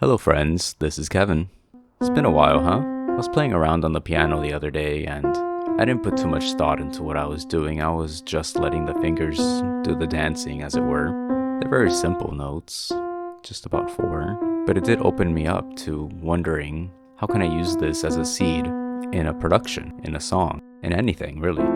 Hello friends, this is Kevin. It's been a while, huh? I was playing around on the piano the other day and I didn't put too much thought into what I was doing. I was just letting the fingers do the dancing, as it were. They're very simple notes, just about four, but it did open me up to wondering, how can I use this as a seed in a production, in a song, in anything really?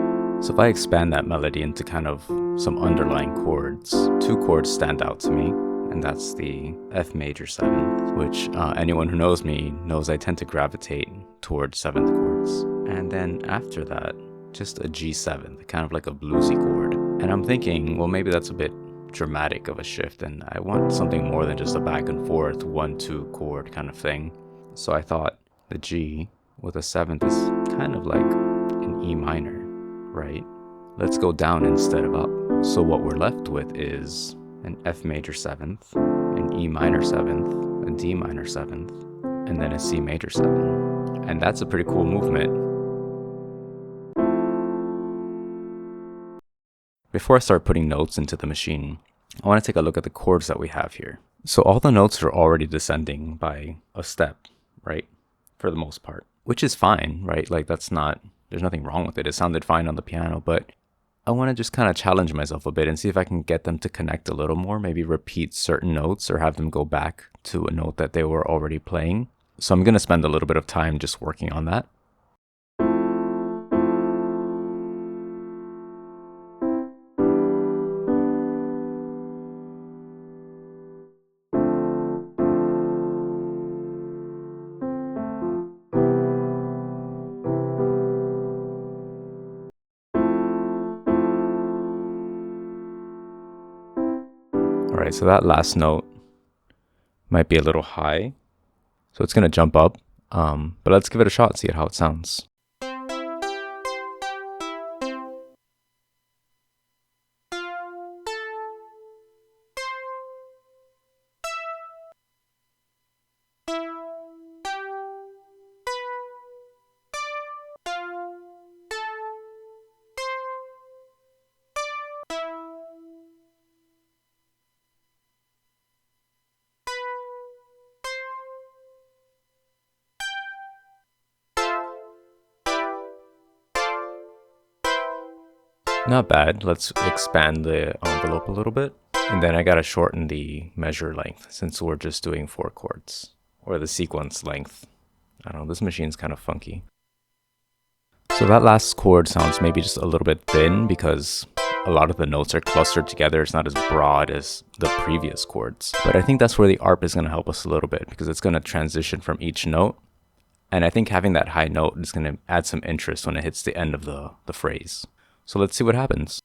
So if I expand that melody into kind of some underlying chords, two chords stand out to me, and that's the F major 7th, which anyone who knows me knows I tend to gravitate towards 7th chords. And then after that, just a G7th, kind of like a bluesy chord. And I'm thinking, well, maybe that's a bit dramatic of a shift, and I want something more than just a back and forth 1-2 chord kind of thing. So I thought the G with a 7th is kind of like an E minor, right? Let's go down instead of up. So what we're left with is an F major 7th, an E minor 7th, a D minor 7th, and then a C major 7th. And that's a pretty cool movement. Before I start putting notes into the machine, I want to take a look at the chords that we have here. So all the notes are already descending by a step, right? For the most part, which is fine, right? Like there's nothing wrong with it. It sounded fine on the piano, but I want to just kind of challenge myself a bit and see if I can get them to connect a little more, maybe repeat certain notes or have them go back to a note that they were already playing. So I'm going to spend a little bit of time just working on that. Alright, so that last note might be a little high, so it's going to jump up, but let's give it a shot, see how it sounds. Not bad. Let's expand the envelope a little bit. And then I gotta shorten the measure length since we're just doing 4 chords. Or the sequence length. I don't know, this machine's kind of funky. So that last chord sounds maybe just a little bit thin because a lot of the notes are clustered together. It's not as broad as the previous chords. But I think that's where the ARP is gonna help us a little bit because it's gonna transition from each note. And I think having that high note is gonna add some interest when it hits the end of the phrase. So let's see what happens.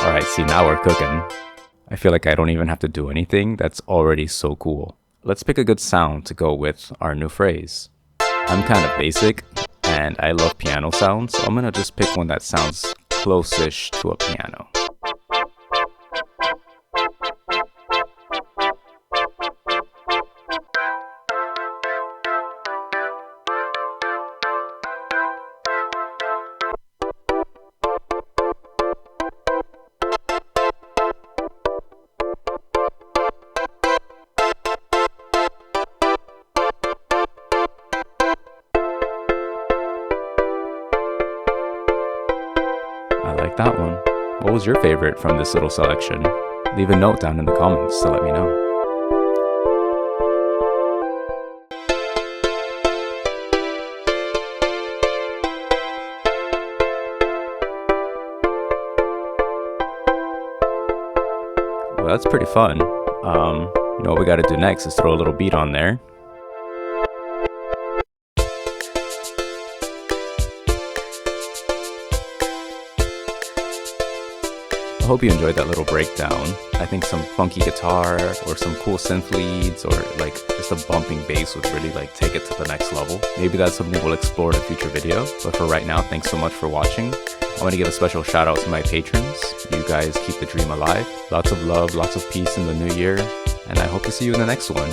Alright, see, now we're cooking. I feel like I don't even have to do anything. That's already so cool. Let's pick a good sound to go with our new phrase. I'm kind of basic, and I love piano sounds, so I'm gonna just pick one that sounds close-ish to a piano. I like that one. What was your favorite from this little selection? Leave a note down in the comments to let me know. Well, that's pretty fun. You know what we gotta do next is throw a little beat on there. I hope you enjoyed that little breakdown. I think some funky guitar or some cool synth leads or like just a bumping bass would really like take it to the next level. Maybe that's something we'll explore in a future video, but for right now, thanks so much for watching. I want to give a special shout out to my patrons. You guys keep the dream alive. Lots of love, lots of peace in the new year, and I hope to see you in the next one.